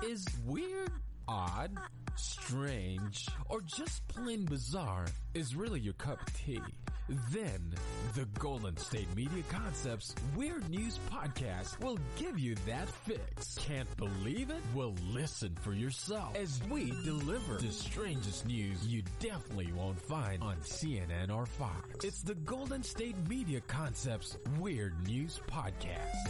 is weird, odd, strange, or just plain bizarre is really your cup of tea, then the Golden State Media Concepts Weird News Podcast will give you that fix. Can't believe it? Well, listen for yourself as we deliver the strangest news you definitely won't find on CNN or Fox. It's the Golden State Media Concepts Weird News Podcast.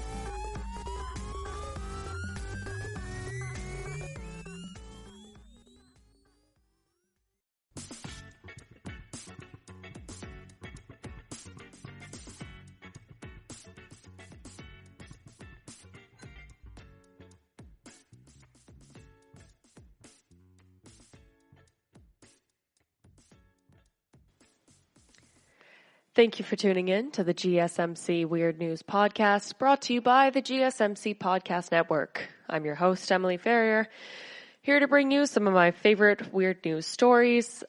Thank you for tuning in to the GSMC Weird News Podcast, brought to you by the GSMC Podcast Network. I'm your host, Emily Ferrier, here to bring you some of my favorite weird news stories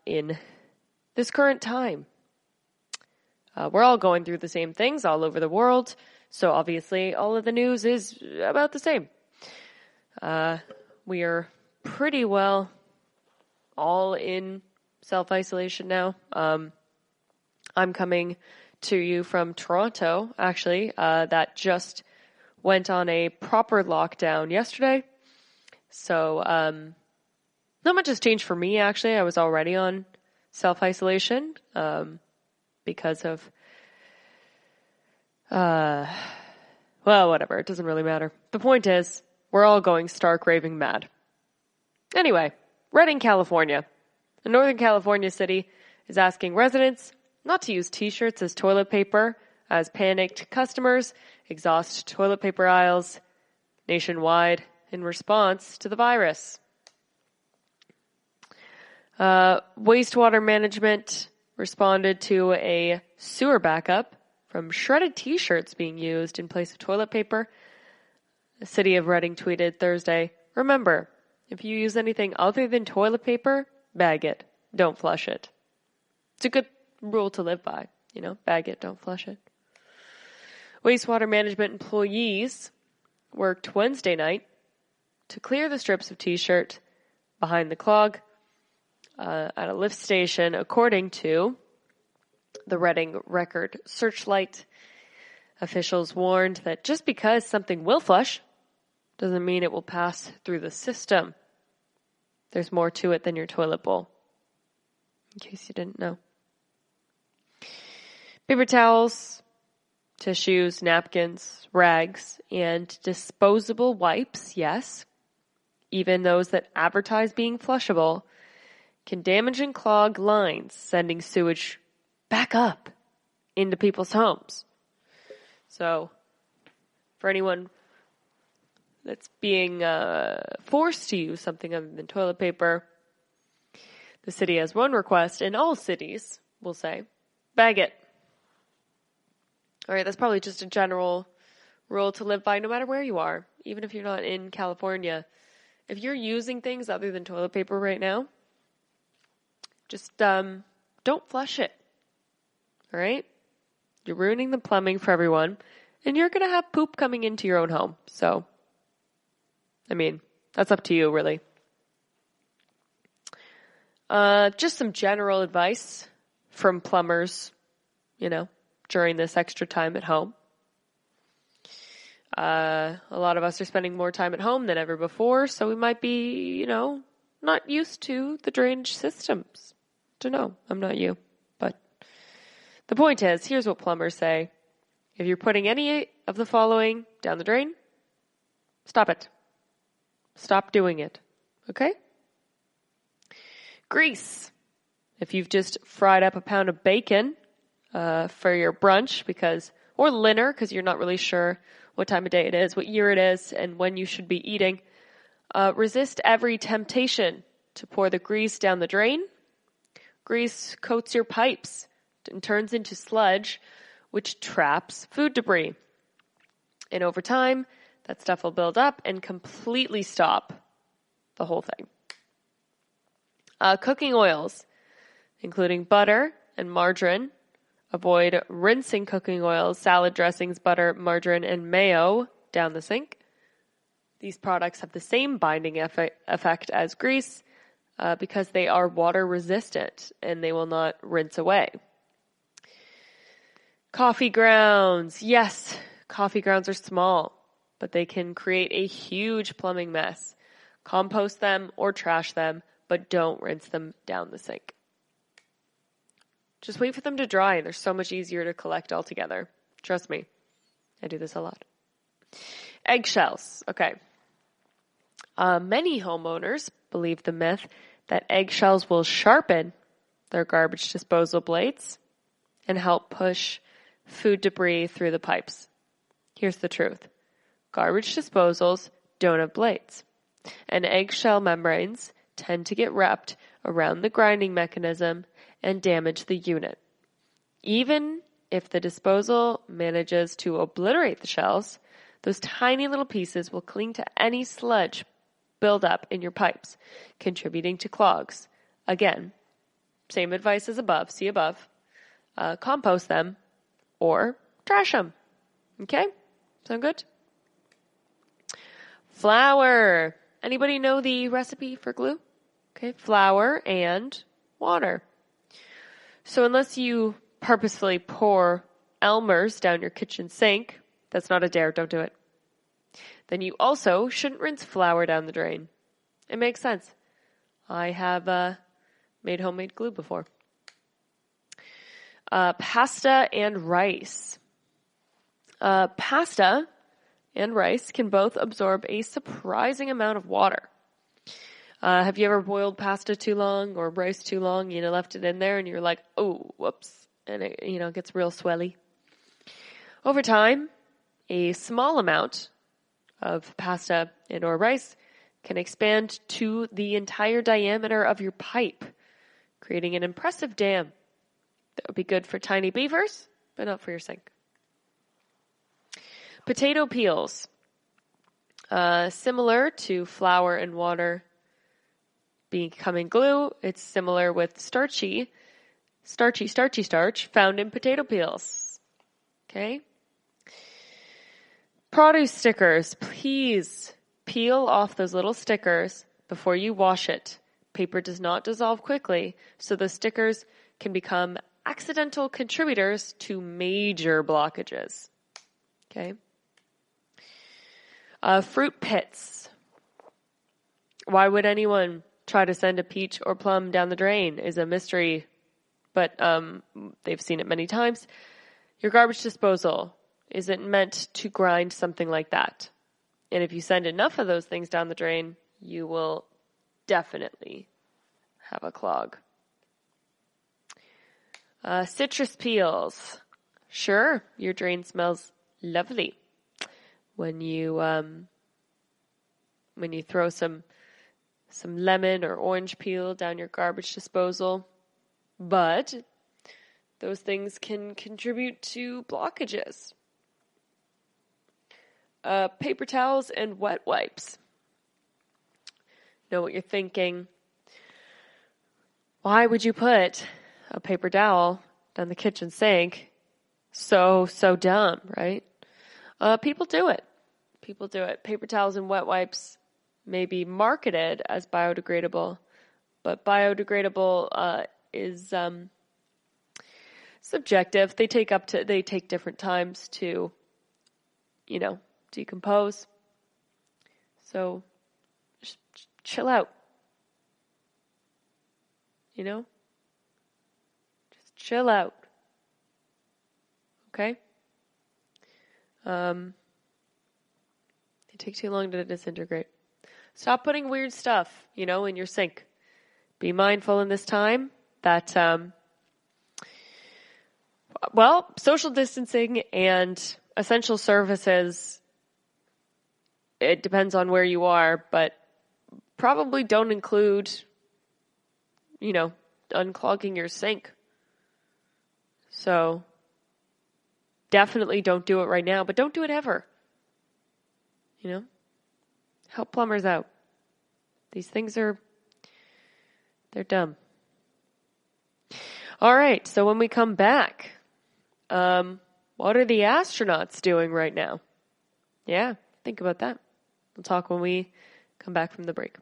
in this current time. We're all going through the same things all over the world, so obviously all of the news is about the same. We are pretty well all in self-isolation now. I'm coming to you from Toronto, actually, that just went on a proper lockdown yesterday. So, not much has changed for me, actually. I was already on self-isolation, because of, well, whatever. It doesn't really matter. The point is, we're all going stark raving mad. Anyway, Redding, California. A Northern California city is asking residents not to use t-shirts as toilet paper as panicked customers exhaust toilet paper aisles nationwide in response to the virus. Wastewater management responded to a sewer backup from shredded t-shirts being used in place of toilet paper. The city of Redding tweeted Thursday, "Remember, if you use anything other than toilet paper, bag it. Don't flush it." It's a good rule to live by, bag it, don't flush it. Wastewater management employees worked Wednesday night to clear the strips of t-shirt behind the clog at a lift station, according to the Redding Record Searchlight. Officials warned that just because something will flush doesn't mean it will pass through the system. There's more to it than your toilet bowl, in case you didn't know. Paper towels, tissues, napkins, rags, and disposable wipes, yes, even those that advertise being flushable, can damage and clog lines, sending sewage back up into people's homes. So, for anyone that's being forced to use something other than toilet paper, the city has one request, and all cities will say, bag it. All right, that's probably just a general rule to live by no matter where you are, even if you're not in California. If you're using things other than toilet paper right now, just don't flush it. All right? You're ruining the plumbing for everyone, and you're going to have poop coming into your own home. So, that's up to you, really. Just some general advice from plumbers, during this extra time at home. A lot of us are spending more time at home than ever before, so we might be, not used to the drainage systems. Don't know. I'm not you. But the point is, here's what plumbers say. If you're putting any of the following down the drain, stop it. Stop doing it. Okay? Grease. If you've just fried up a pound of bacon for your brunch or dinner because you're not really sure what time of day it is, what year it is, and when you should be eating, resist every temptation to pour the grease down the drain. Grease coats your pipes and turns into sludge, which traps food debris. And over time, that stuff will build up and completely stop the whole thing. Cooking oils, including butter and margarine. Avoid rinsing cooking oils, salad dressings, butter, margarine, and mayo down the sink. These products have the same binding effect as grease because they are water resistant and they will not rinse away. Coffee grounds. Yes, coffee grounds are small, but they can create a huge plumbing mess. Compost them or trash them, but don't rinse them down the sink. Just wait for them to dry. They're so much easier to collect altogether. Trust me. I do this a lot. Eggshells. Okay. Many homeowners believe the myth that eggshells will sharpen their garbage disposal blades and help push food debris through the pipes. Here's the truth. Garbage disposals don't have blades, and eggshell membranes tend to get wrapped around the grinding mechanism and damage the unit. Even if the disposal manages to obliterate the shells, those tiny little pieces will cling to any sludge buildup in your pipes, contributing to clogs. Again, same advice as above, see above. Compost them or trash them. Okay? Sound good? Flour. Anybody know the recipe for glue? Okay, flour and water. So unless you purposefully pour Elmer's down your kitchen sink, that's not a dare, don't do it. Then you also shouldn't rinse flour down the drain. It makes sense. I have made homemade glue before. Pasta and rice. Pasta and rice can both absorb a surprising amount of water. Have you ever boiled pasta too long or rice too long? Left it in there and you're like, oh, whoops. And it, gets real swelly. Over time, a small amount of pasta and or rice can expand to the entire diameter of your pipe, creating an impressive dam that would be good for tiny beavers, but not for your sink. Potato peels. Similar to flour and water becoming glue, it's similar with starch found in potato peels. Okay? Produce stickers. Please peel off those little stickers before you wash it. Paper does not dissolve quickly, so the stickers can become accidental contributors to major blockages. Okay? Fruit pits. Why would anyone try to send a peach or plum down the drain is a mystery, but they've seen it many times. Your garbage disposal isn't meant to grind something like that. And if you send enough of those things down the drain, you will definitely have a clog. Citrus peels. Sure, your drain smells lovely when you throw some lemon or orange peel down your garbage disposal, but those things can contribute to blockages. Paper towels and wet wipes. Know what you're thinking. Why would you put a paper towel down the kitchen sink? So dumb, right? People do it. Paper towels and wet wipes may be marketed as biodegradable, but biodegradable is subjective. They take different times to, decompose. So just chill out. Just chill out. Okay? They take too long to disintegrate. Stop putting weird stuff, in your sink. Be mindful in this time that, social distancing and essential services, it depends on where you are, but probably don't include, unclogging your sink. So definitely don't do it right now, but don't do it ever. Help plumbers out. These things they're dumb. All right, so when we come back, what are the astronauts doing right now? Yeah, think about that. We'll talk when we come back from the break.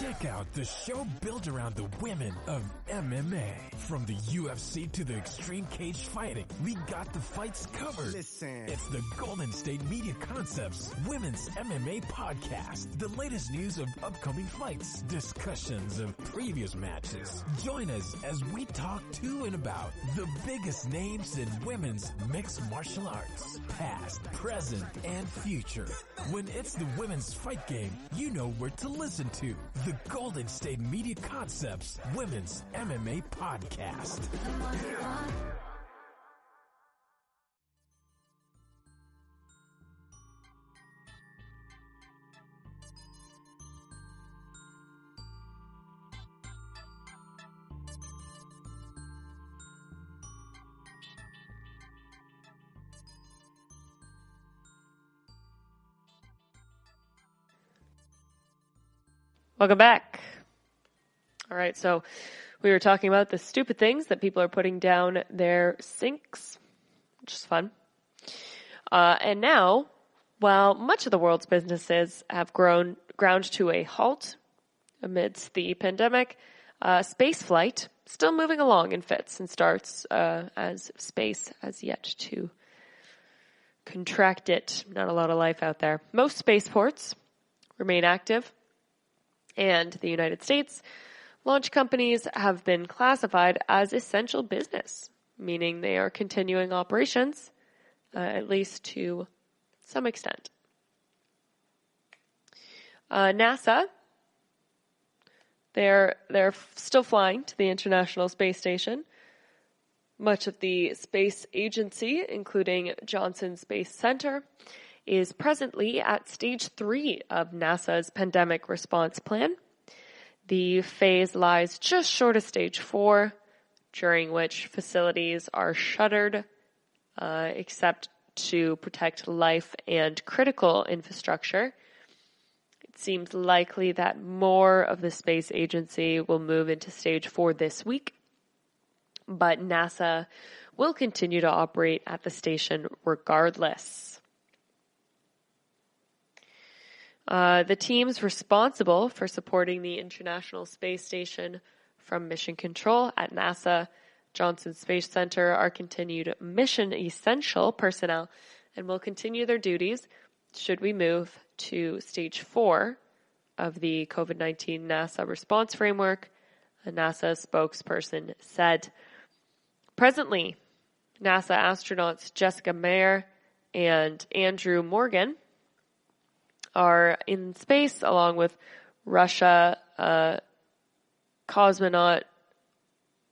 Check out the show built around the women of MMA. From the UFC to the extreme cage fighting, we got the fights covered. Listen, it's the Golden State Media Concepts Women's MMA Podcast. The latest news of upcoming fights, discussions of previous matches. Join us as we talk to and about the biggest names in women's mixed martial arts, past, present, and future. When it's the women's fight game, you know where to listen to. The Golden State Media Concepts Women's MMA Podcast. Welcome back. All right, so we were talking about the stupid things that people are putting down their sinks, which is fun. And now, while much of the world's businesses have ground to a halt amidst the pandemic, space flight still moving along in fits and starts as space has yet to contract it. Not a lot of life out there. Most spaceports remain active. And the United States, launch companies have been classified as essential business, meaning they are continuing operations, at least to some extent. NASA, they're still flying to the International Space Station. Much of the space agency, including Johnson Space Center, is presently at stage 3 of NASA's pandemic response plan. The phase lies just short of stage 4, during which facilities are shuttered, except to protect life and critical infrastructure. It seems likely that more of the space agency will move into stage 4 this week, but NASA will continue to operate at the station regardless. The teams responsible for supporting the International Space Station from Mission Control at NASA Johnson Space Center are continued mission essential personnel and will continue their duties should we move to stage 4 of the COVID-19 NASA response framework, a NASA spokesperson said. Presently, NASA astronauts Jessica Meir and Andrew Morgan are in space along with Russia cosmonaut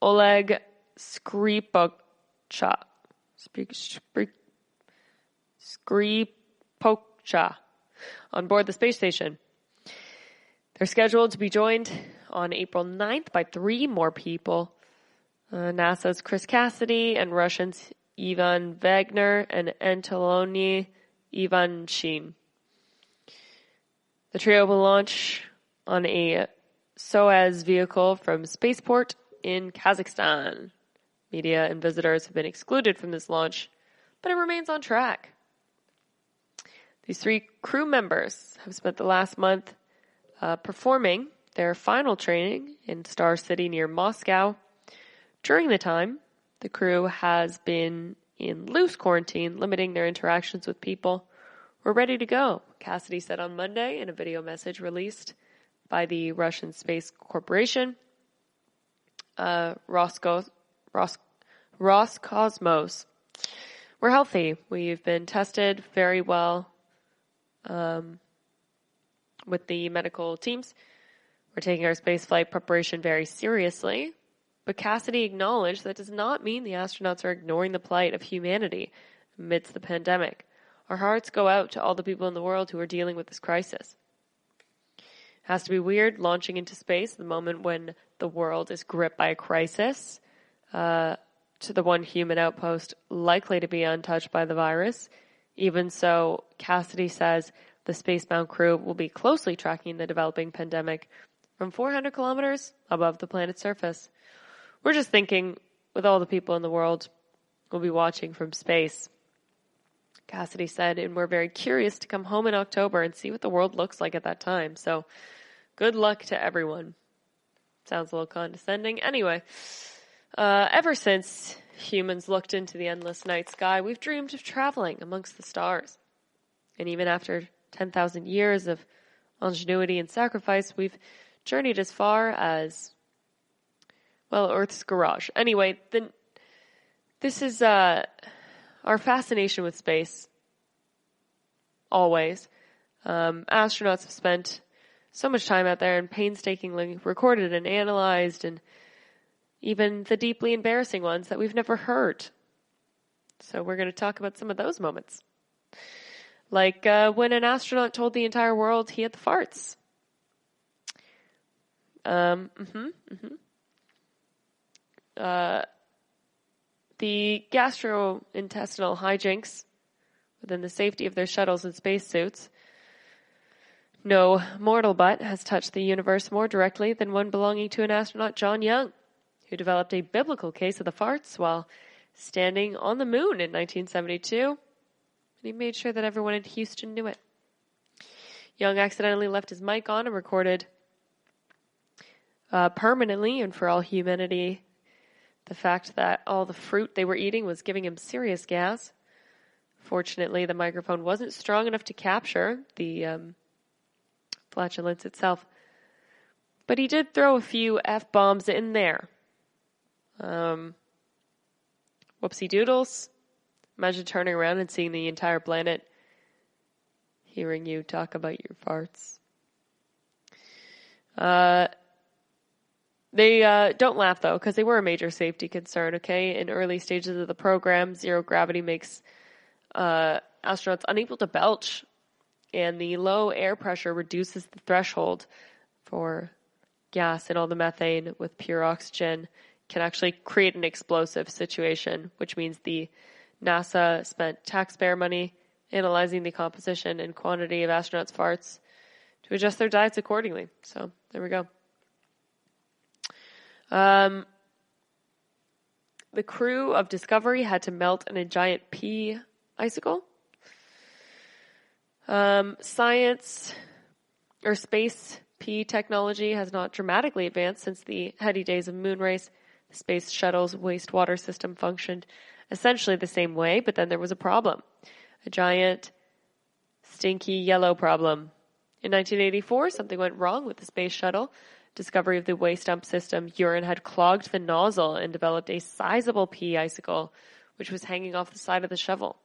Oleg Skripokcha on board the space station. They're scheduled to be joined on April 9th by 3 more people. NASA's Chris Cassidy and Russians Ivan Wagner and Antony Ivanchin. The trio will launch on a Soyuz vehicle from Spaceport in Kazakhstan. Media and visitors have been excluded from this launch, but it remains on track. These 3 crew members have spent the last month performing their final training in Star City near Moscow. During the time, the crew has been in loose quarantine, limiting their interactions with people. We're ready to go, Cassidy said on Monday in a video message released by the Russian Space Corporation. Roscosmos. We're healthy. We've been tested very well with the medical teams. We're taking our spaceflight preparation very seriously. But Cassidy acknowledged that does not mean the astronauts are ignoring the plight of humanity amidst the pandemic. Our hearts go out to all the people in the world who are dealing with this crisis. It has to be weird launching into space at the moment when the world is gripped by a crisis, to the one human outpost likely to be untouched by the virus. Even so, Cassidy says the spacebound crew will be closely tracking the developing pandemic from 400 kilometers above the planet's surface. We're just thinking, with all the people in the world, we'll be watching from space. Cassidy said, and we're very curious to come home in October and see what the world looks like at that time. So good luck to everyone. Sounds a little condescending. Anyway, ever since humans looked into the endless night sky, we've dreamed of traveling amongst the stars. And even after 10,000 years of ingenuity and sacrifice, we've journeyed as far as, well, Earth's garage. Anyway, this is our fascination with space. Always. Astronauts have spent so much time out there and painstakingly recorded and analyzed, and even the deeply embarrassing ones that we've never heard. So we're going to talk about some of those moments. Like when an astronaut told the entire world he had the farts. The gastrointestinal hijinks within the safety of their shuttles and spacesuits. No mortal butt has touched the universe more directly than one belonging to an astronaut, John Young, who developed a biblical case of the farts while standing on the moon in 1972. And he made sure that everyone in Houston knew it. Young accidentally left his mic on and recorded permanently and for all humanity the fact that all the fruit they were eating was giving him serious gas. Fortunately, the microphone wasn't strong enough to capture the flatulence itself. But he did throw a few F-bombs in there. Whoopsie doodles. Imagine turning around and seeing the entire planet hearing you talk about your farts. They don't laugh, though, because they were a major safety concern, okay? In early stages of the program, zero gravity makes astronauts unable to belch, and the low air pressure reduces the threshold for gas, and all the methane with pure oxygen can actually create an explosive situation, which means the NASA spent taxpayer money analyzing the composition and quantity of astronauts' farts to adjust their diets accordingly. So there we go. The crew of Discovery had to melt in a giant pea icicle. Science or space pea technology has not dramatically advanced since the heady days of moon race. The space shuttle's wastewater system functioned essentially the same way, but then there was a problem. A giant, stinky yellow problem. In 1984, something went wrong with the space shuttle. Discovery of the waste dump system, urine had clogged the nozzle and developed a sizable pea icicle, which was hanging off the side of the shuttle.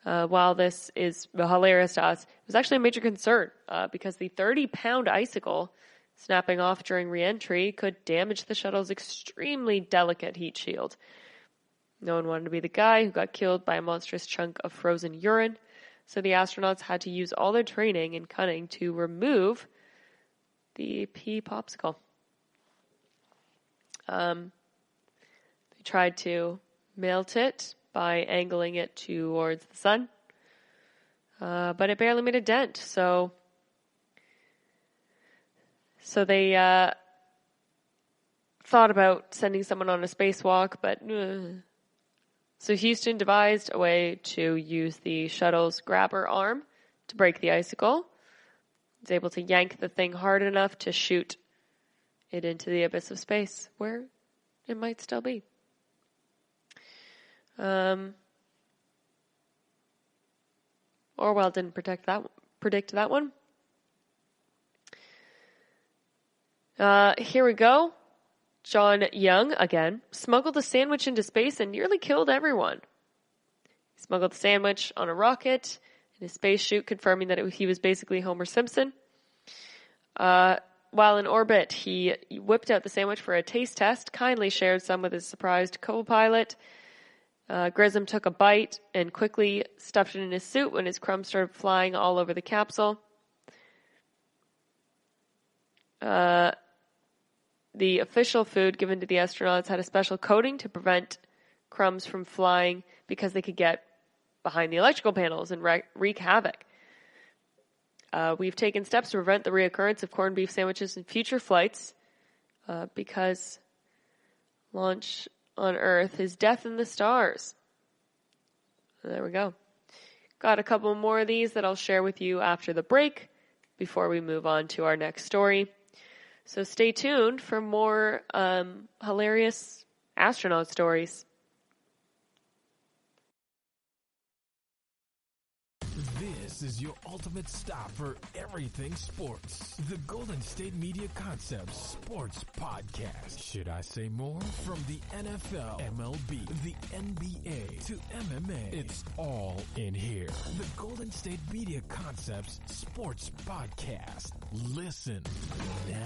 While this is hilarious to us, it was actually a major concern because the 30-pound icicle snapping off during re-entry could damage the shuttle's extremely delicate heat shield. No one wanted to be the guy who got killed by a monstrous chunk of frozen urine, so the astronauts had to use all their training and cunning to remove the pea popsicle. They tried to melt it by angling it towards the sun, but it barely made a dent. So they thought about sending someone on a spacewalk, but so Houston devised a way to use the shuttle's grabber arm to break the icicle. It was able to yank the thing hard enough to shoot it into the abyss of space, where it might still be. Orwell didn't predict that one. Here we go. John Young, again, smuggled a sandwich into space and nearly killed everyone. He smuggled the sandwich on a rocket in his space chute, confirming that he was basically Homer Simpson. While in orbit, he whipped out the sandwich for a taste test, kindly shared some with his surprised co-pilot. Grissom took a bite and quickly stuffed it in his suit when his crumbs started flying all over the capsule. The official food given to the astronauts had a special coating to prevent crumbs from flying because they could get behind the electrical panels and wreak havoc. We've taken steps to prevent the reoccurrence of corned beef sandwiches in future flights because launch on Earth is death in the stars. There we go. Got a couple more of these that I'll share with you after the break before we move on to our next story. So stay tuned for more hilarious astronaut stories. This is your ultimate stop for everything sports. The Golden State Media Concepts Sports Podcast. Should I say more? From the NFL, MLB, the NBA to MMA, it's all in here. The Golden State Media Concepts Sports Podcast. Listen now.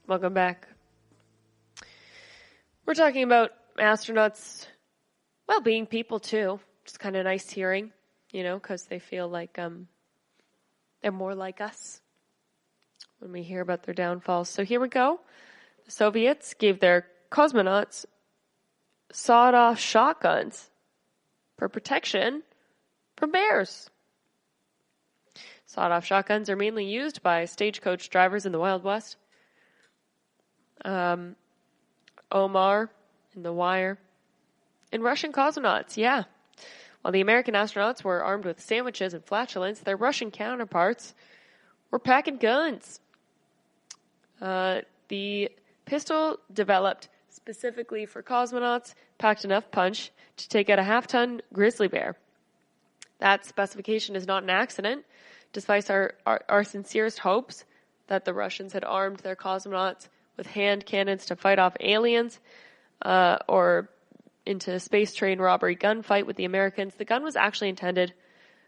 Welcome back. We're talking about astronauts, well, being people too. It's kind of nice hearing, because they feel like they're more like us when we hear about their downfalls. So here we go. The Soviets gave their cosmonauts sawed-off shotguns for protection from bears. Sawed-off shotguns are mainly used by stagecoach drivers in the Wild West. Omar in The Wire. And Russian cosmonauts, yeah. While the American astronauts were armed with sandwiches and flatulence, their Russian counterparts were packing guns. The pistol developed specifically for cosmonauts packed enough punch to take out a half-ton grizzly bear. That specification is not an accident, despite our sincerest hopes that the Russians had armed their cosmonauts with hand cannons to fight off aliens, or into a space train robbery gunfight with the Americans. The gun was actually intended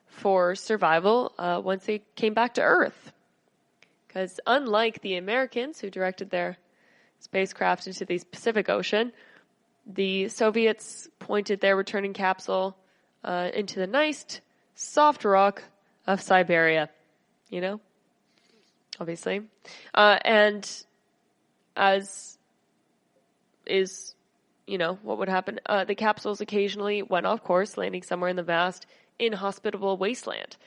for survival once they came back to Earth. Because unlike the Americans, who directed their spacecraft into the Pacific Ocean, the Soviets pointed their returning capsule into the nice, soft rock of Siberia. Obviously. And as is, what would happen, the capsules occasionally went off course, landing somewhere in the vast, inhospitable wasteland.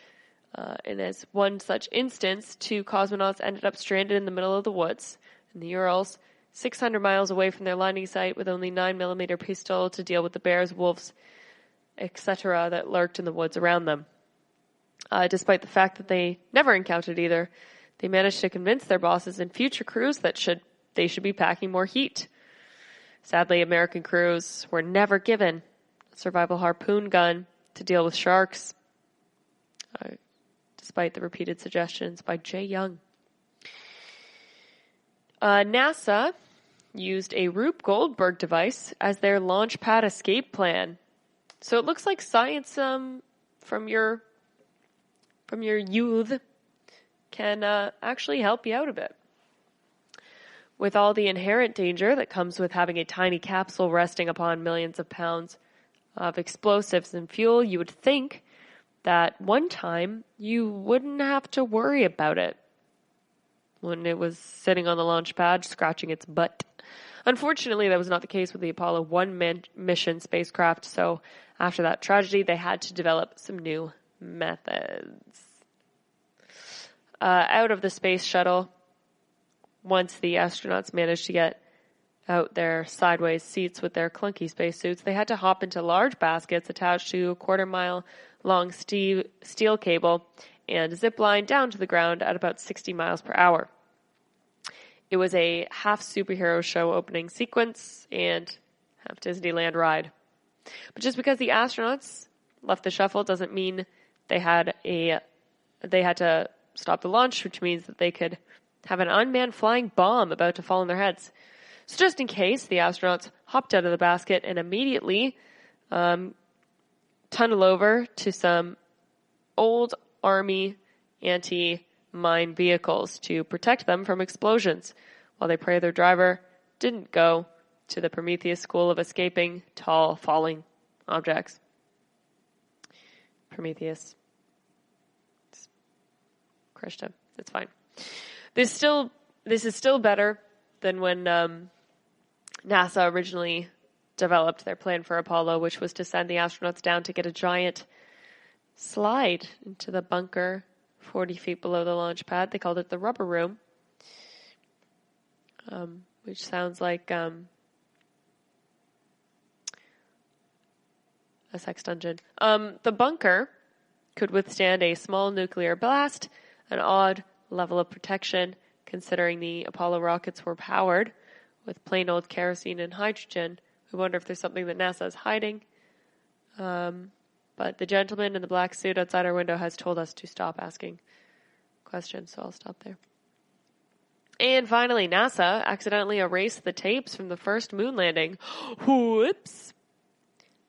And as one such instance, 2 cosmonauts ended up stranded in the middle of the woods in the Urals, 600 miles away from their landing site, with only 9mm pistol to deal with the bears, wolves, etc. that lurked in the woods around them. Despite the fact that they never encountered either, they managed to convince their bosses and future crews that they should be packing more heat. Sadly, American crews were never given a survival harpoon gun to deal with sharks, despite the repeated suggestions by Jay Young. NASA used a Rube Goldberg device as their launch pad escape plan. So it looks like science from your youth can actually help you out a bit. With all the inherent danger that comes with having a tiny capsule resting upon millions of pounds of explosives and fuel, you would think that one time you wouldn't have to worry about it when it was sitting on the launch pad scratching its butt. Unfortunately, that was not the case with the Apollo 1 mission spacecraft, so after that tragedy, they had to develop some new methods. Out of the space shuttle, once the astronauts managed to get out their sideways seats with their clunky spacesuits, they had to hop into large baskets attached to a 1/4-mile long steel cable and zip line down to the ground at about 60 miles per hour. It was a half superhero show opening sequence and half Disneyland ride. But just because the astronauts left the shuttle doesn't mean they had to stop the launch, which means that they could have an unmanned flying bomb about to fall on their heads. So just in case, the astronauts hopped out of the basket and immediately tunnel over to some old Army anti-mine vehicles to protect them from explosions, while they pray their driver didn't go to the Prometheus school of escaping tall, falling objects. Prometheus. Krishna. It's fine. This is still better than when NASA originally developed their plan for Apollo, which was to send the astronauts down to get a giant slide into the bunker 40 feet below the launch pad. They called it the rubber room, which sounds like a sex dungeon. The bunker could withstand a small nuclear blast, an odd level of protection considering the Apollo rockets were powered with plain old kerosene and hydrogen. We wonder if there's something that NASA is hiding. But the gentleman in the black suit outside our window has told us to stop asking questions, so I'll stop there. And finally, NASA accidentally erased the tapes from the first moon landing. Whoops!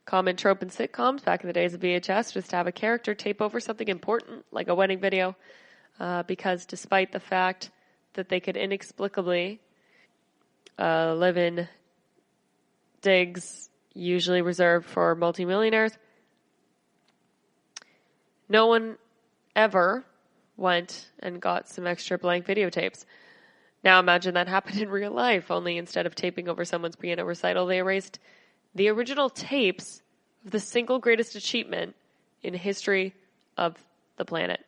Common trope in sitcoms back in the days of VHS was to have a character tape over something important, like a wedding video, because despite the fact that they could inexplicably live in digs usually reserved for multimillionaires, no one ever went and got some extra blank videotapes. Now imagine that happened in real life, only instead of taping over someone's piano recital, they erased the original tapes of the single greatest achievement in the history of the planet.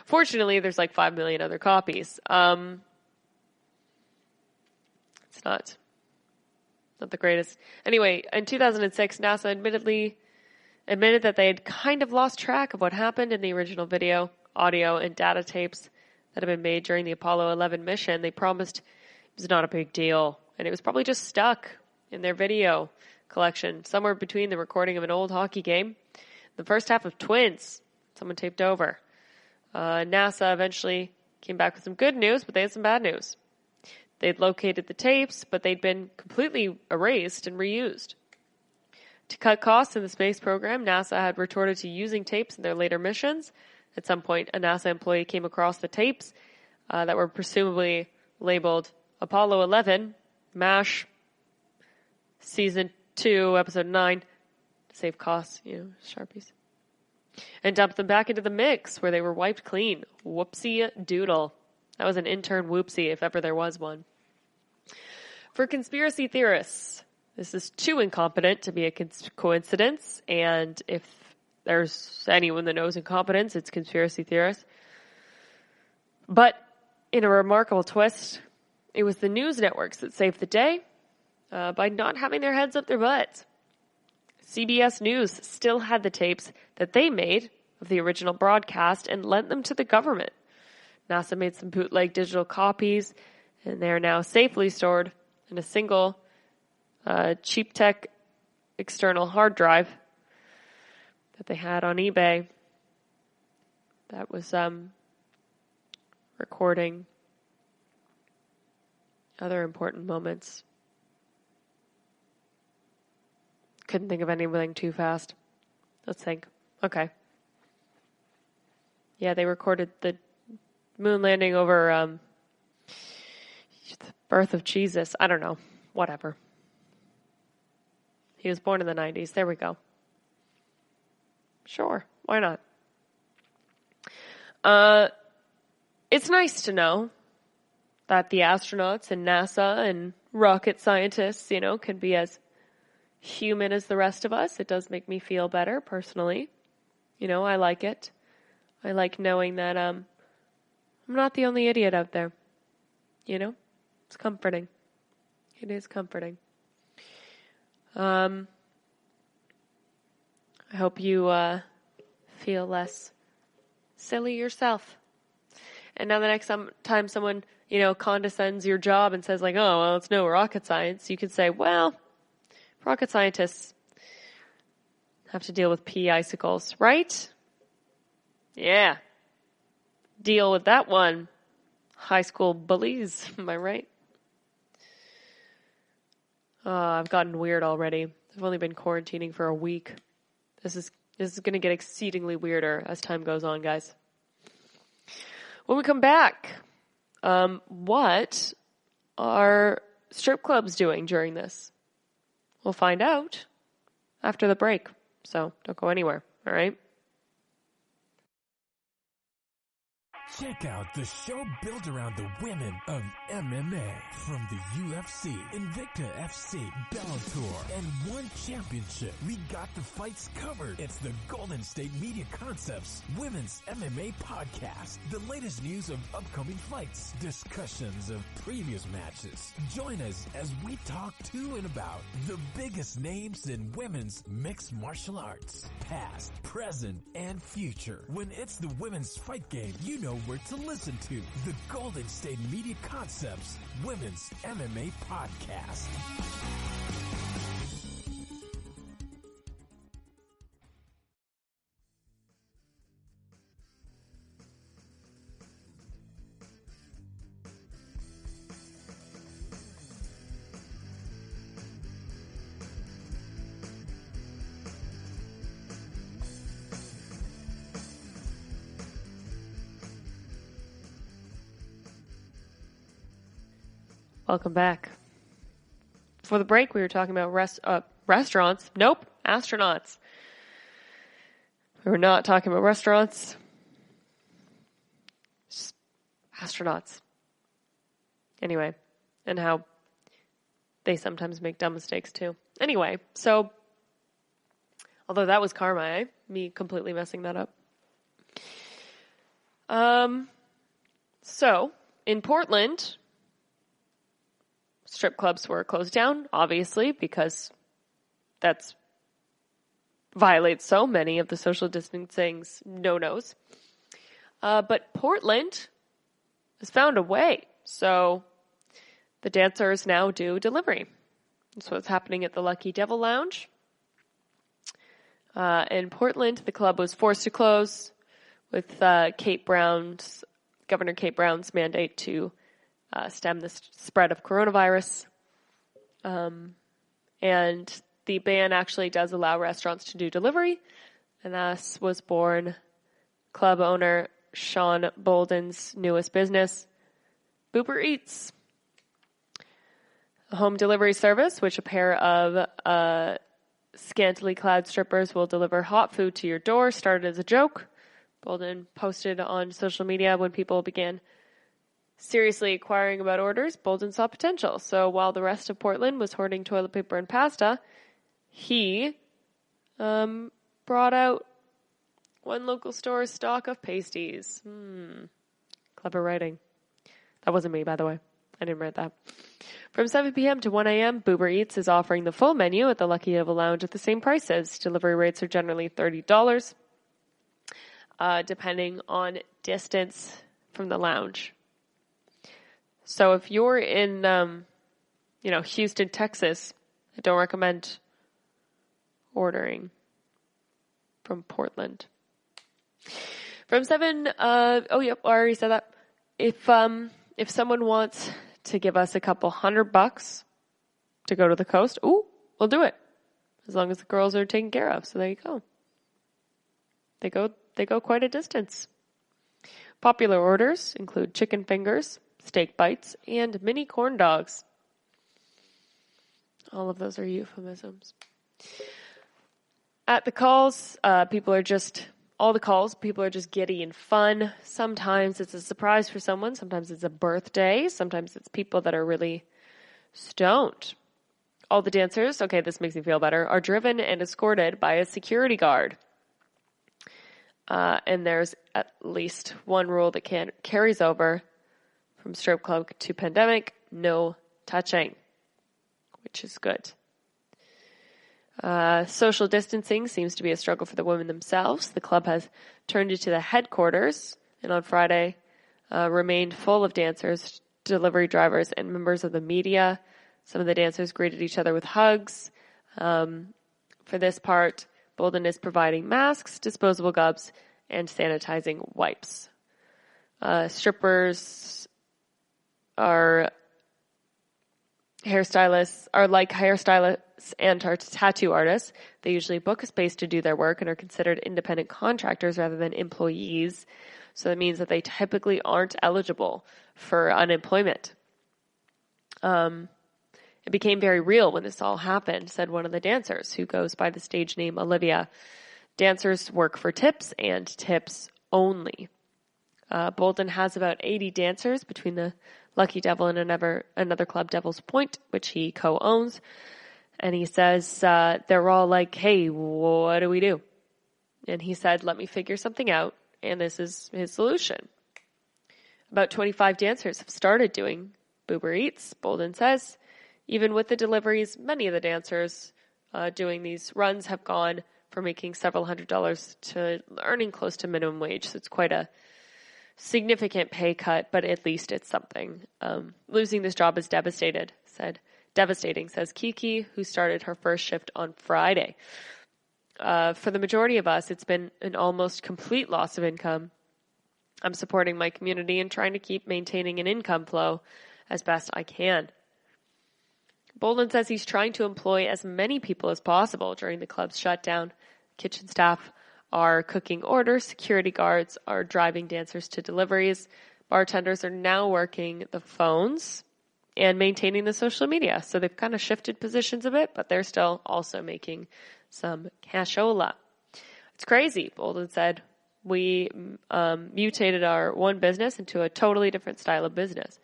Fortunately, there's like 5 million other copies. It's not the greatest. Anyway, in 2006, NASA admitted that they had kind of lost track of what happened in the original video, audio, and data tapes that had been made during the Apollo 11 mission. They promised it was not a big deal, and it was probably just stuck in their video collection, somewhere between the recording of an old hockey game, the first half of Twins, someone taped over. NASA eventually came back with some good news, but they had some bad news. They'd located the tapes, but they'd been completely erased and reused. To cut costs in the space program, NASA had retorted to using tapes in their later missions. At some point, a NASA employee came across the tapes that were presumably labeled Apollo 11, MASH, Season 2, Episode 9, to save costs, Sharpies, and dumped them back into the mix where they were wiped clean. Whoopsie doodle. That was an intern whoopsie, if ever there was one. For conspiracy theorists, this is too incompetent to be a coincidence, and if there's anyone that knows incompetence, it's conspiracy theorists. But in a remarkable twist, it was the news networks that saved the day by not having their heads up their butts. CBS News still had the tapes that they made of the original broadcast and lent them to the government. NASA made some bootleg digital copies, and they are now safely stored in a single cheap tech external hard drive that they had on eBay that was recording other important moments. Couldn't think of anything too fast. Let's think. Okay. Yeah, they recorded the moon landing over the birth of Jesus. I don't know. Whatever. He was born in the 90s. There we go. Sure. Why not? It's nice to know that the astronauts and NASA and rocket scientists, can be as human as the rest of us. It does make me feel better personally. I like it. I like knowing that I'm not the only idiot out there. It's comforting. It is comforting. I hope you feel less silly yourself. And now the next time someone, condescends your job and says like, oh, well, it's no rocket science, you could say, well, rocket scientists have to deal with pea icicles, right? Yeah. Deal with that one. High school bullies, am I right? I've gotten weird already. I've only been quarantining for a week. This is going to get exceedingly weirder as time goes on, guys. When we come back, what are strip clubs doing during this? We'll find out after the break. So don't go anywhere, all right? Check out the show built around the women of MMA. From the UFC, Invicta FC, Bellator, and One Championship. We got the fights covered. It's the Golden State Media Concepts Women's MMA Podcast. The latest news of upcoming fights, discussions of previous matches. Join us as we talk to and about the biggest names in women's mixed martial arts. Past, present, and future. When it's the women's fight game, you know where to listen to. The Golden State Media Concepts Women's MMA Podcast. Welcome back. Before the break, we were talking about restaurants. Nope, astronauts. We were not talking about restaurants. Just astronauts. Anyway, and how they sometimes make dumb mistakes too. Anyway, so, although that was karma, me completely messing that up. So, in Portland, strip clubs were closed down, obviously, because that's violates so many of the social distancing's no-nos. But Portland has found a way. So the dancers now do delivery. That's what's happening at the Lucky Devil Lounge. In Portland, the club was forced to close with Governor Kate Brown's mandate to stem the spread of coronavirus. And the ban actually does allow restaurants to do delivery. And thus was born club owner Sean Bolden's newest business, Uber Eats. A home delivery service, which a pair of scantily clad strippers will deliver hot food to your door, started as a joke. Bolden posted on social media when people began seriously inquiring about orders. Bolden saw potential. So while the rest of Portland was hoarding toilet paper and pasta, he brought out one local store's stock of pasties. Clever writing. That wasn't me, by the way. I didn't write that. From 7 p.m. to 1 a.m., Uber Eats is offering the full menu at the Lucky Devil Lounge at the same prices. Delivery rates are generally $30, depending on distance from the lounge. So if you're in, Houston, Texas, I don't recommend ordering from Portland. From 7, I already said that. If someone wants to give us a couple $100 to go to the coast, we'll do it. As long as the girls are taken care of. So there you go. They go quite a distance. Popular orders include chicken fingers, steak bites, and mini corn dogs. All of those are euphemisms. At the calls, people are just giddy and fun. Sometimes it's a surprise for someone. Sometimes it's a birthday. Sometimes it's people that are really stoned. All the dancers, okay, this makes me feel better, are driven and escorted by a security guard. And there's at least one rule that carries over from strip club to pandemic: no touching, which is good. Social distancing seems to be a struggle for the women themselves. The club has turned into the headquarters, and on Friday remained full of dancers, delivery drivers, and members of the media. Some of the dancers greeted each other with hugs. For this part, Bolden is providing masks, disposable gloves, and sanitizing wipes. Strippers are like hairstylists and tattoo artists. They usually book a space to do their work and are considered independent contractors rather than employees. So that means that they typically aren't eligible for unemployment. It became very real when this all happened, said one of the dancers, who goes by the stage name Olivia. Dancers work for tips and tips only. Bolden has about 80 dancers between the Lucky Devil and another club, Devil's Point, which he co-owns. And he says they're all like, hey, what do we do? And he said, let me figure something out. And this is his solution. About 25 dancers have started doing Uber Eats, Bolden says. Even with the deliveries, many of the dancers doing these runs have gone from making several $100s to earning close to minimum wage. So it's quite a significant pay cut, but at least it's something. Losing this job is devastating, says Kiki, who started her first shift on Friday. For the majority of us, it's been an almost complete loss of income. I'm supporting my community and trying to keep maintaining an income flow as best I can. Bolden says he's trying to employ as many people as possible during the club's shutdown. Kitchen staff are cooking orders, security guards are driving dancers to deliveries, bartenders are now working the phones and maintaining the social media. So they've kind of shifted positions a bit, but they're still also making some cashola. It's crazy, Bolden said. We mutated our one business into a totally different style of business.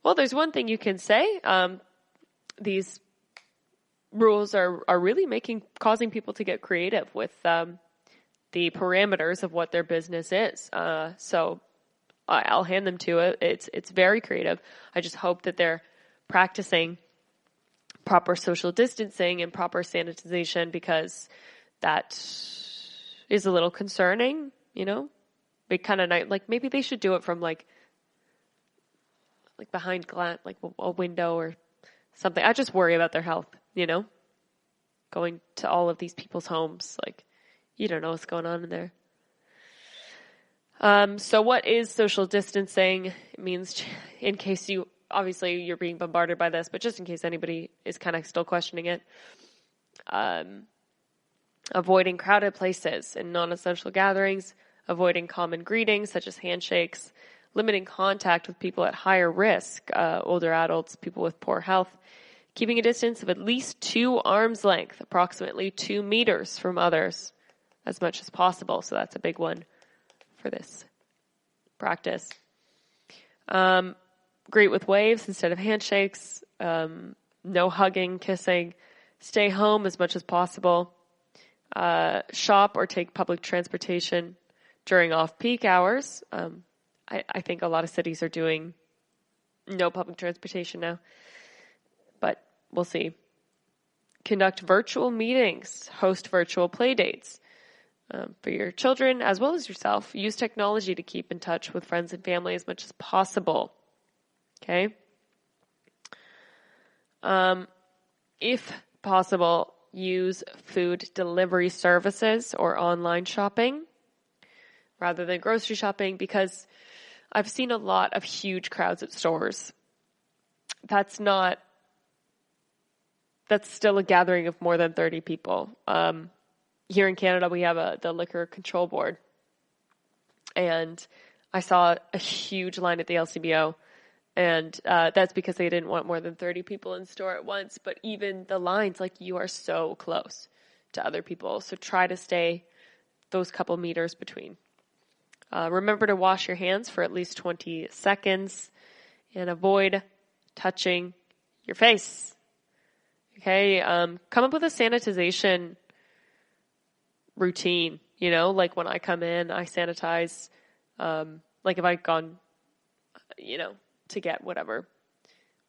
Well, there's one thing you can say. These rules are really causing people to get creative with the parameters of what their business is. So I'll hand them to it. It's very creative. I just hope that they're practicing proper social distancing and proper sanitization, because that is a little concerning, you know? Be kind of nice. Like maybe they should do it from like behind glass, like a window or something. I just worry about their health, you know? Going to all of these people's homes, like you don't know what's going on in there. So what is social distancing? It means, in case obviously you're being bombarded by this, but just in case anybody is kind of still questioning it, avoiding crowded places and non-essential gatherings, avoiding common greetings such as handshakes, limiting contact with people at higher risk, older adults, people with poor health, keeping a distance of at least 2 arms length, approximately 2 meters from others as much as possible. So that's a big one for this practice. Greet with waves instead of handshakes, no hugging, kissing, stay home as much as possible, shop or take public transportation during off-peak hours. I think a lot of cities are doing no public transportation now, but we'll see. Conduct virtual meetings, host virtual play dates for your children as well as yourself. Use technology to keep in touch with friends and family as much as possible. Okay? If possible, use food delivery services or online shopping rather than grocery shopping, because I've seen a lot of huge crowds at stores. That's still a gathering of more than 30 people. Here in Canada, we have the Liquor Control Board. And I saw a huge line at the LCBO. And that's because they didn't want more than 30 people in store at once. But even the lines, like, you are so close to other people. So try to stay those couple meters between. Remember to wash your hands for at least 20 seconds and avoid touching your face. Okay, come up with a sanitization routine, you know, like when I come in, I sanitize, like if I've gone, you know, to get whatever, or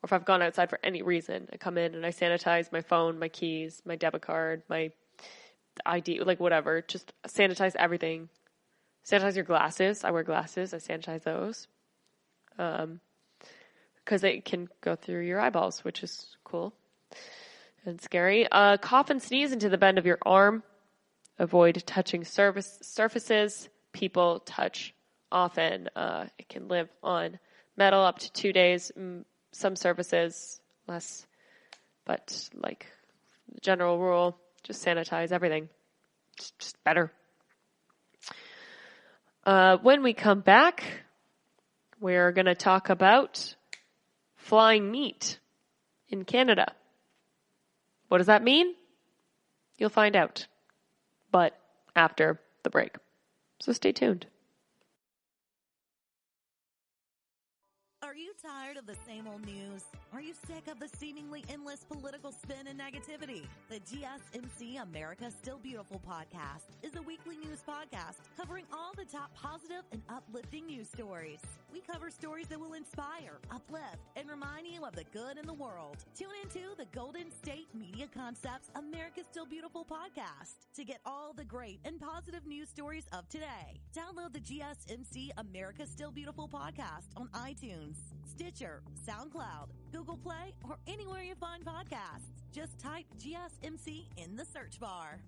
if I've gone outside for any reason, I come in and I sanitize my phone, my keys, my debit card, my ID, like whatever, just sanitize everything. Sanitize your glasses. I wear glasses. I sanitize those. Because it can go through your eyeballs, which is cool and scary. Cough and sneeze into the bend of your arm. Avoid touching surfaces people touch often. It can live on metal up to 2 days. Some surfaces less, but like the general rule, just sanitize everything. It's just better. When we come back, we're going to talk about flying meat in Canada. What does that mean? You'll find out, but after the break. So stay tuned. Are you tired of the same old news? Are you sick of the seemingly endless political spin and negativity? The GSMC America Still Beautiful podcast is a weekly news podcast covering all the top positive and uplifting news stories. We cover stories that will inspire, uplift, and remind you of the good in the world. Tune into the Golden State Media Concepts America Still Beautiful podcast to get all the great and positive news stories of today. Download the GSMC America Still Beautiful podcast on iTunes, Stitcher, SoundCloud, Google Play, or anywhere you find podcasts. Just type GSMC in the search bar.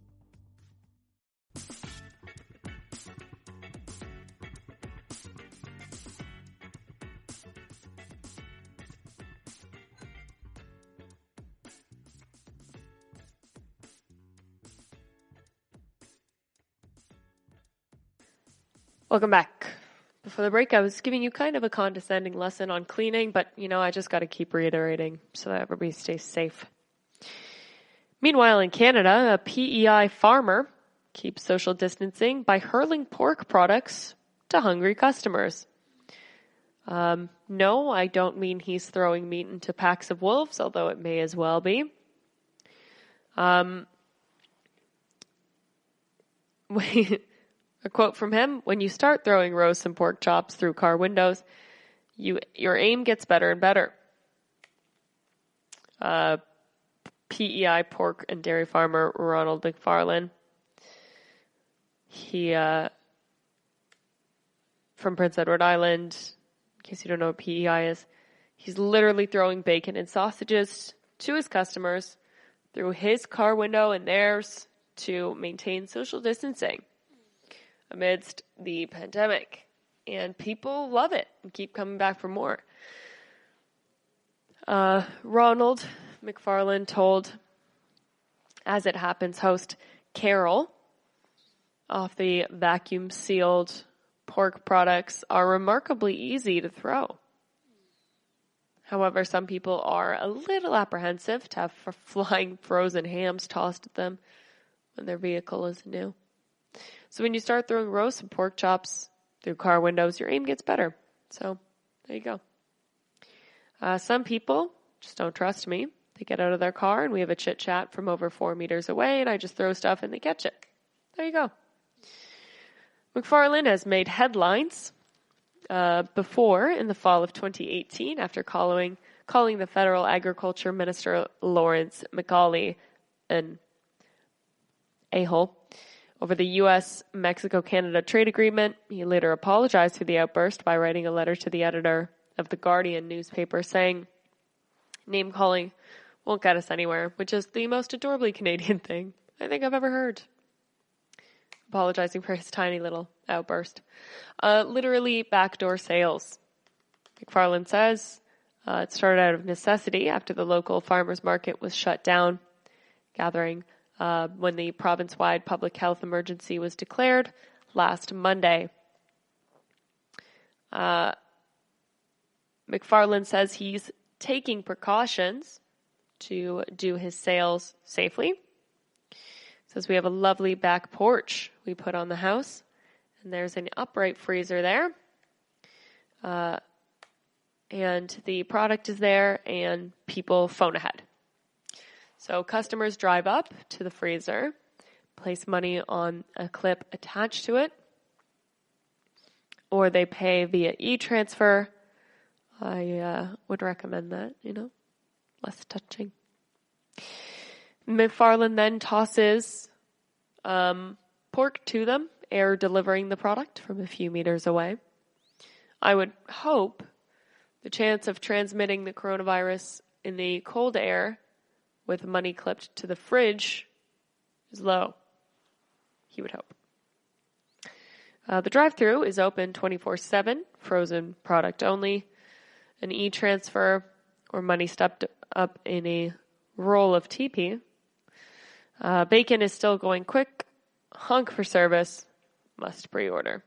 Welcome back. Before the break, I was giving you kind of a condescending lesson on cleaning, but, I just got to keep reiterating so that everybody stays safe. Meanwhile, in Canada, a PEI farmer keeps social distancing by hurling pork products to hungry customers. No, I don't mean he's throwing meat into packs of wolves, although it may as well be. A quote from him: "When you start throwing roasts and pork chops through car windows, your aim gets better and better." PEI pork and dairy farmer Ronald McFarlane, he from Prince Edward Island, in case you don't know what PEI is, he's literally throwing bacon and sausages to his customers through his car window and theirs to maintain social distancing amidst the pandemic. And people love it and keep coming back for more. Ronald McFarlane told As It Happens host Carol off the vacuum-sealed pork products are remarkably easy to throw. However, some people are a little apprehensive to have flying frozen hams tossed at them when their vehicle is new. So when you start throwing roasts and pork chops through car windows, your aim gets better. So there you go. Some people just don't trust me. They get out of their car and we have a chit chat from over 4 meters away and I just throw stuff and they catch it. There you go. McFarlane has made headlines before in the fall of 2018 after calling the federal agriculture minister Lawrence McCauley an a-hole over the U.S.-Mexico-Canada trade agreement. He later apologized for the outburst by writing a letter to the editor of the Guardian newspaper saying, "Name-calling won't get us anywhere," which is the most adorably Canadian thing I think I've ever heard. Apologizing for his tiny little outburst. Literally backdoor sales. McFarlane says it started out of necessity after the local farmers market was shut down, gathering when the province-wide public health emergency was declared last Monday. McFarlane says he's taking precautions to do his sales safely. Says we have a lovely back porch we put on the house, and there's an upright freezer there. And the product is there, and people phone ahead. So customers drive up to the freezer, place money on a clip attached to it, or they pay via e-transfer. I would recommend that, less touching. McFarlane then tosses pork to them, air delivering the product from a few meters away. I would hope the chance of transmitting the coronavirus in the cold air with money clipped to the fridge is low. He would hope. The drive-thru is open 24/7, frozen product only. An e-transfer or money stuffed up in a roll of TP. Bacon is still going quick. Honk for service. Must pre-order.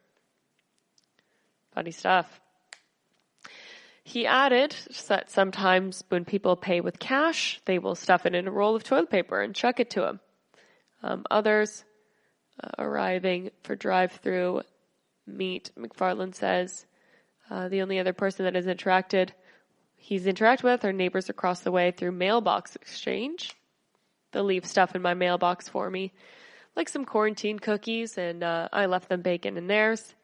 Funny stuff. He added that sometimes when people pay with cash, they will stuff it in a roll of toilet paper and chuck it to him. Others arriving for drive-through meat, McFarlane says, The only other person that he's interacted with are neighbors across the way through mailbox exchange. They'll leave stuff in my mailbox for me, like some quarantine cookies, and I left them bacon in theirs.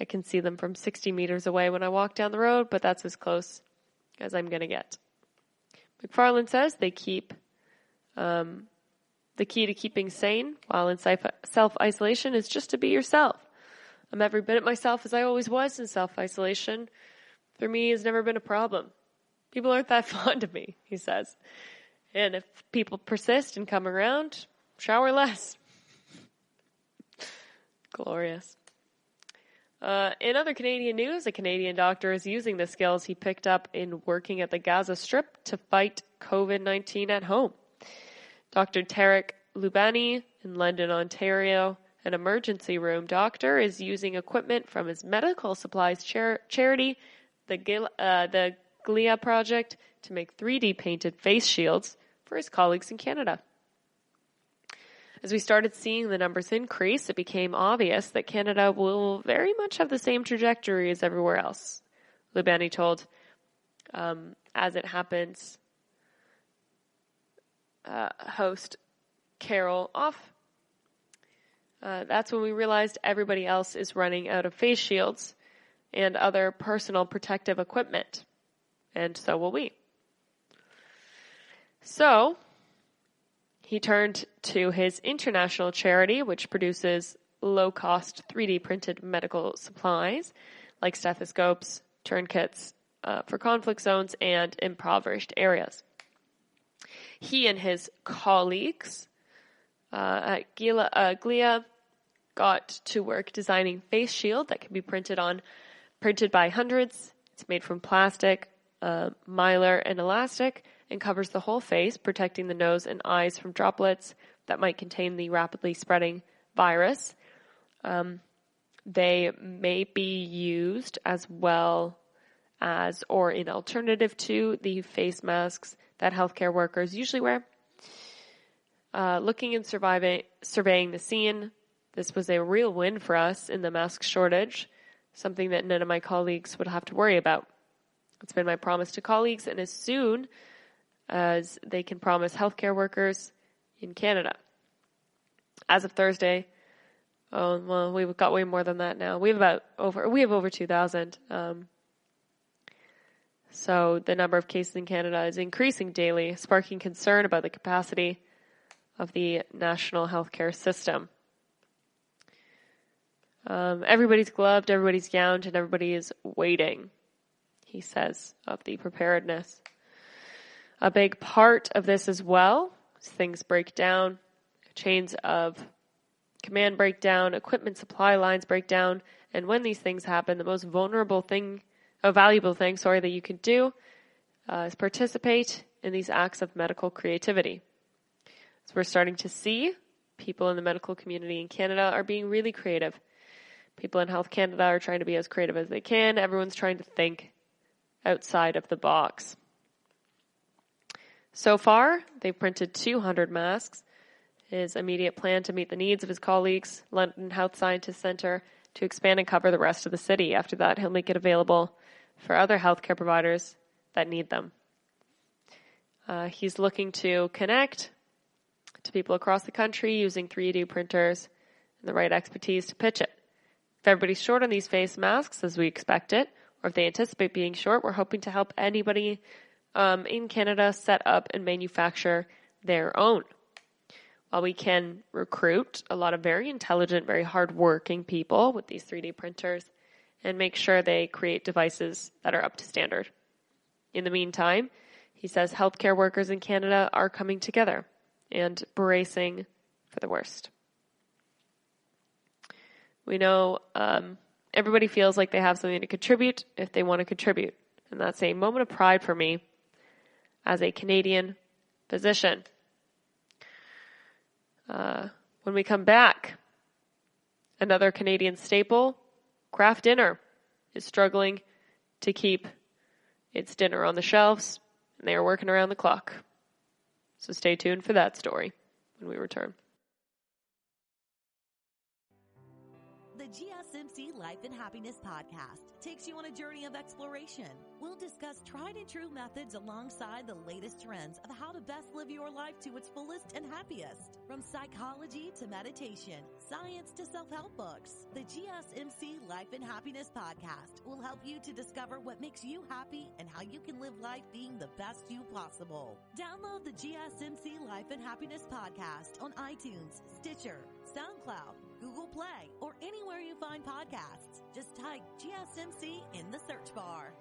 I can see them from 60 meters away when I walk down the road, but that's as close as I'm going to get. McFarland says they keep the key to keeping sane while in self-isolation is just to be yourself. I'm every bit myself as I always was in self-isolation. For me, it's never been a problem. People aren't that fond of me, he says. And if people persist and come around, shower less. Glorious. In other Canadian news, a Canadian doctor is using the skills he picked up in working at the Gaza Strip to fight COVID-19 at home. Dr. Tarek Lubani in London, Ontario, an emergency room doctor, is using equipment from his medical supplies charity, the GLIA project, to make 3D painted face shields for his colleagues in Canada. As we started seeing the numbers increase, it became obvious that Canada will very much have the same trajectory as everywhere else. Lubani told As It Happens host Carol Off. That's when we realized everybody else is running out of face shields and other personal protective equipment. And so will we. So he turned to his international charity, which produces low-cost 3D printed medical supplies like stethoscopes, tourniquets for conflict zones and impoverished areas. He and his colleagues at GLIA got to work designing face shield that can be printed by hundreds. It's made from plastic, mylar, and elastic, and covers the whole face, protecting the nose and eyes from droplets that might contain the rapidly spreading virus. They may be used as well as or in alternative to the face masks that healthcare workers usually wear. Looking and surveying the scene, this was a real win for us in the mask shortage, something that none of my colleagues would have to worry about. It's been my promise to colleagues, and as soon as they can promise healthcare workers in Canada. As of Thursday, we've got way more than that now. We have over 2,000. So the number of cases in Canada is increasing daily, sparking concern about the capacity of the national healthcare system. Everybody's gloved, everybody's gowned, and everybody is waiting, he says, of the preparedness. A big part of this as well is things break down, chains of command break down, equipment supply lines break down, and when these things happen, the most valuable thing that you can do is participate in these acts of medical creativity. So we're starting to see people in the medical community in Canada are being really creative. People in Health Canada are trying to be as creative as they can. Everyone's trying to think outside of the box. So far, they've printed 200 masks. His immediate plan to meet the needs of his colleagues, London Health Sciences Centre, to expand and cover the rest of the city. After that, he'll make it available for other healthcare providers that need them. He's looking to connect to people across the country using 3D printers and the right expertise to pitch it. If everybody's short on these face masks, as we expect it, or if they anticipate being short, we're hoping to help anybody in Canada set up and manufacture their own. While we can recruit a lot of very intelligent, very hardworking people with these 3D printers and make sure they create devices that are up to standard. In the meantime, he says healthcare workers in Canada are coming together and bracing for the worst. We know everybody feels like they have something to contribute if they want to contribute. And that's a moment of pride for me as a Canadian physician. When we come back, another Canadian staple, Kraft Dinner, is struggling to keep its dinner on the shelves, and they are working around the clock. So stay tuned for that story when we return. The GSMC Life and Happiness podcast takes you on a journey of exploration. We'll discuss tried and true methods alongside the latest trends of how to best live your life to its fullest and happiest. From psychology to meditation, science to self-help books, the GSMC Life and Happiness podcast will help you to discover what makes you happy and how you can live life being the best you possible. Download the GSMC Life and Happiness podcast on iTunes, Stitcher, SoundCloud, Google Play, or anywhere you find podcasts. Just type GSMC in the search bar.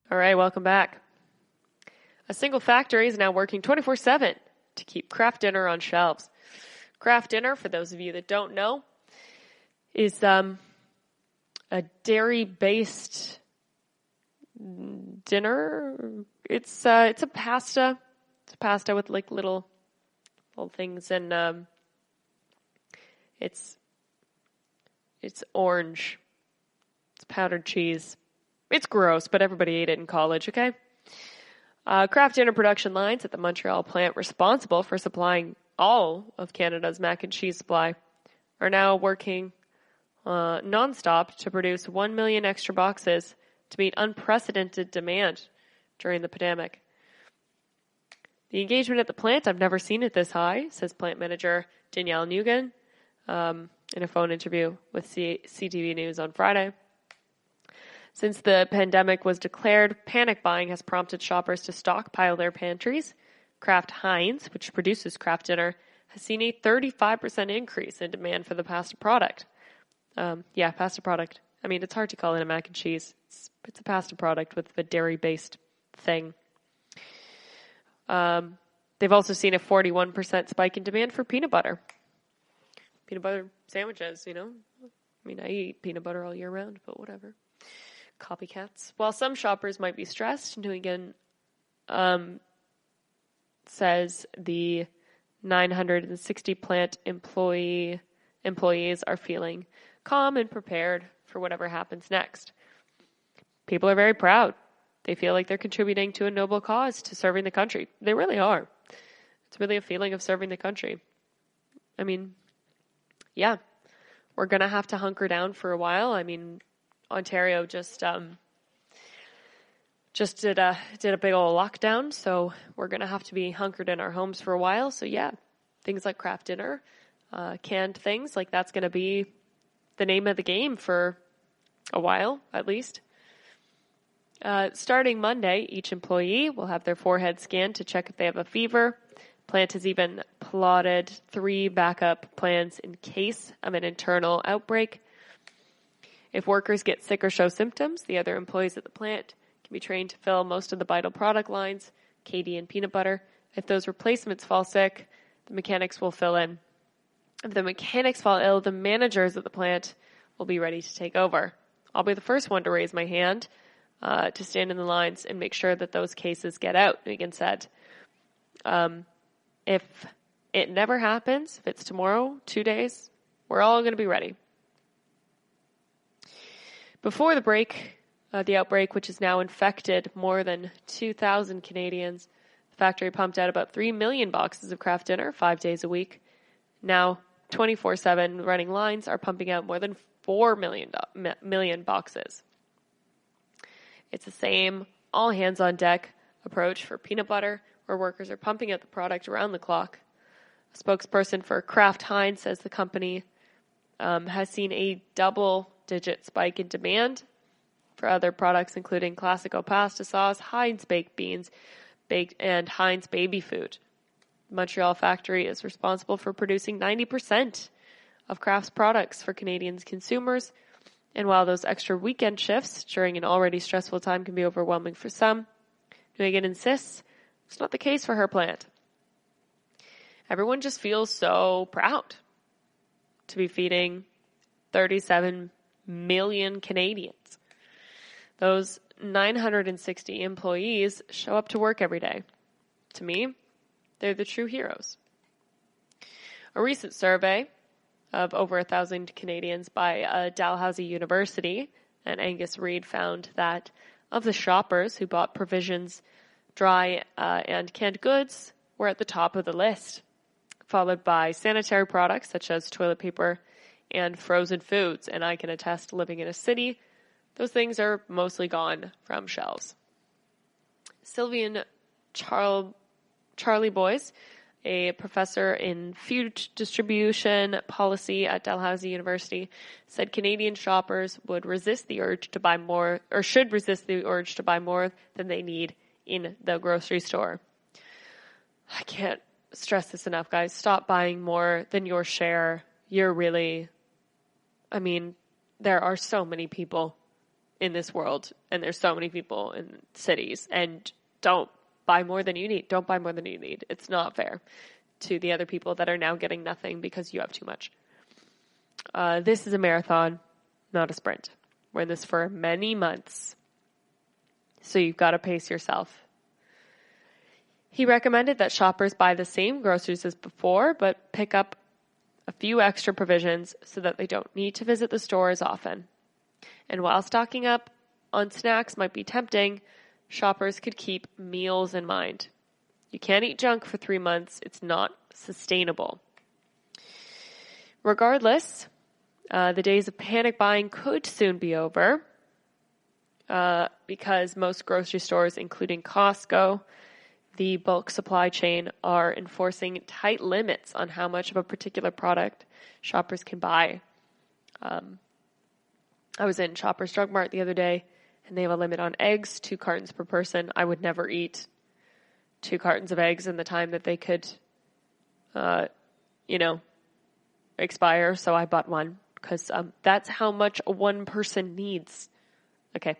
All right, welcome back. A single factory is now working 24/7 to keep Kraft Dinner on shelves. Kraft Dinner, for those of you that don't know, is a dairy-based dinner. It's a pasta. It's a pasta with like little things, and it's orange. It's powdered cheese. It's gross, but everybody ate it in college, okay? Kraft Dinner production lines at the Montreal plant responsible for supplying all of Canada's mac and cheese supply are now working nonstop to produce 1 million extra boxes to meet unprecedented demand during the pandemic. The engagement at the plant, I've never seen it this high, says plant manager Danielle Nguyen in a phone interview with CTV News on Friday. Since the pandemic was declared, panic buying has prompted shoppers to stockpile their pantries. Kraft Heinz, which produces Kraft Dinner, has seen a 35% increase in demand for the pasta product. Pasta product. I mean, it's hard to call it a mac and cheese. It's a pasta product with a dairy-based thing. They've also seen a 41% spike in demand for peanut butter. Peanut butter sandwiches, you know. I mean, I eat peanut butter all year round, but whatever. Copycats. While some shoppers might be stressed, Nguyen says the 960 plant employees are feeling calm and prepared for whatever happens next. People are very proud. They feel like they're contributing to a noble cause, to serving the country. They really are. It's really a feeling of serving the country. I mean, yeah, we're going to have to hunker down for a while. I mean, Ontario just did a big old lockdown, so we're going to have to be hunkered in our homes for a while. So yeah, things like Kraft Dinner, canned things, like that's going to be the name of the game for a while, at least. Starting Monday, each employee will have their forehead scanned to check if they have a fever. Plant has even plotted 3 backup plans in case of an internal outbreak. If workers get sick or show symptoms, the other employees at the plant can be trained to fill most of the vital product lines, KD and peanut butter. If those replacements fall sick, the mechanics will fill in. If the mechanics fall ill, the managers at the plant will be ready to take over. I'll be the first one to raise my hand to stand in the lines and make sure that those cases get out, Megan said. If it never happens, if it's tomorrow, 2 days, we're all going to be ready. Before the outbreak, which has now infected more than 2,000 Canadians, the factory pumped out about 3 million boxes of Kraft Dinner 5 days a week. Now, 24/7 running lines are pumping out more than 4 million boxes. It's the same all hands on deck approach for peanut butter, where workers are pumping out the product around the clock. A spokesperson for Kraft Heinz says the company has seen a double-digit spike in demand for other products, including Classico pasta sauce, Heinz baked beans, and Heinz baby food. The Montreal factory is responsible for producing 90% of Kraft's products for Canadian consumers. And while those extra weekend shifts during an already stressful time can be overwhelming for some, Nguyen insists it's not the case for her plant. Everyone just feels so proud to be feeding 37 million Canadians. Those 960 employees show up to work every day. To me, They're the true heroes. A recent survey of over 1,000 Canadians by Dalhousie University and Angus Reid found that of the shoppers who bought provisions, dry and canned goods were at the top of the list, followed by sanitary products such as toilet paper and frozen foods. And I can attest, living in a city, those things are mostly gone from shelves. Sylvian Charlie Boyce, a professor in food distribution policy at Dalhousie University, said Canadian shoppers would resist the urge to buy more, or should resist the urge to buy more than they need in the grocery store. I can't stress this enough, guys. Stop buying more than your share. There are so many people in this world, and there's so many people in cities, and don't buy more than you need. Don't buy more than you need. It's not fair to the other people that are now getting nothing because you have too much. This is a marathon, not a sprint. We're in this for many months, so you've got to pace yourself. He recommended that shoppers buy the same groceries as before, but pick up a few extra provisions so that they don't need to visit the store as often. And while stocking up on snacks might be tempting, shoppers could keep meals in mind. You can't eat junk for 3 months. It's not sustainable. Regardless, the days of panic buying could soon be over because most grocery stores, including Costco, the bulk supply chain, are enforcing tight limits on how much of a particular product shoppers can buy. I was in Shoppers Drug Mart the other day, and they have a limit on eggs, 2 cartons per person. I would never eat 2 cartons of eggs in the time that they could, expire. So I bought 1 because that's how much one person needs. Okay.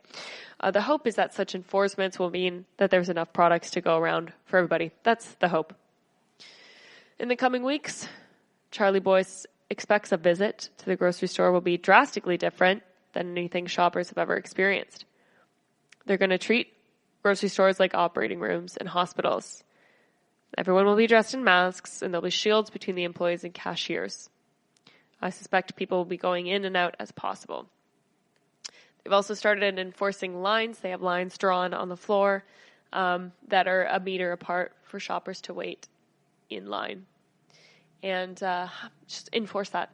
The hope is that such enforcements will mean that there's enough products to go around for everybody. That's the hope. In the coming weeks, Charlie Boyce expects a visit to the grocery store will be drastically different than anything shoppers have ever experienced. They're going to treat grocery stores like operating rooms and hospitals. Everyone will be dressed in masks, and there'll be shields between the employees and cashiers. I suspect people will be going in and out as possible. They've also started enforcing lines. They have lines drawn on the floor that are a meter apart for shoppers to wait in line. And just enforce that.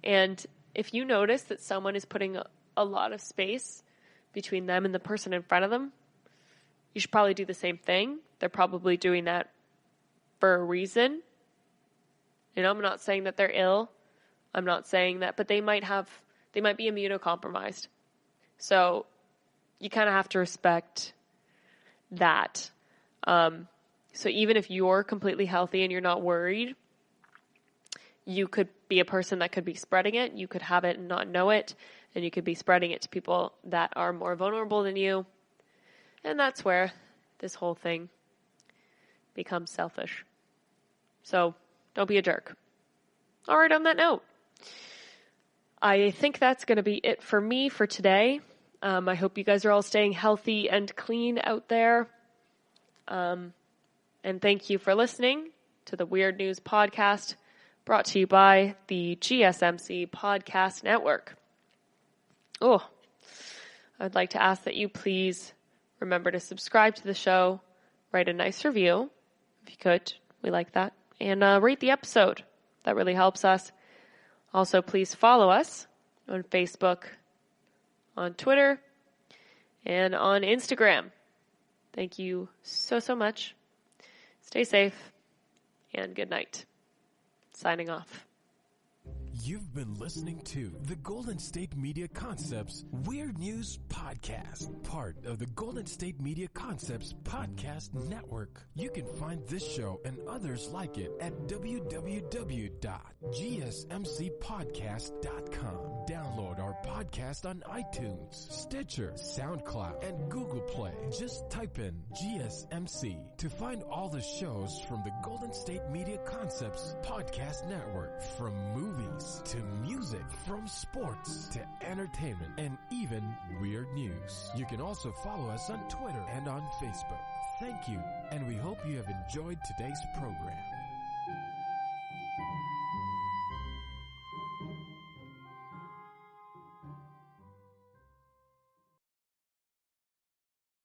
And if you notice that someone is putting a lot of space between them and the person in front of them, you should probably do the same thing. They're probably doing that for a reason. I'm not saying that they're ill. I'm not saying that, but they might be immunocompromised. So you kind of have to respect that. So even if you're completely healthy and you're not worried, you could be a person that could be spreading it. You could have it and not know it. And you could be spreading it to people that are more vulnerable than you. And that's where this whole thing becomes selfish. So don't be a jerk. All right, on that note, I think that's going to be it for me for today. I hope you guys are all staying healthy and clean out there. And thank you for listening to the Weird News Podcast, brought to you by the GSMC Podcast Network. I'd like to ask that you please remember to subscribe to the show, write a nice review, if you could. We like that. And rate the episode. That really helps us. Also, please follow us on Facebook, on Twitter, and on Instagram. Thank you so much. Stay safe, and good night. Signing off. You've been listening to the Golden State Media Concepts Weird News Podcast, part of the Golden State Media Concepts Podcast Network. You can find this show and others like it at www.gsmcpodcast.com. Download our podcast on iTunes, Stitcher, SoundCloud, and Google Play. Just type in GSMC to find all the shows from the Golden State Media Concepts Podcast Network, from movies to music, from sports to entertainment, and even weird news. You can also follow us on Twitter and on Facebook. Thank you, and we hope you have enjoyed today's program.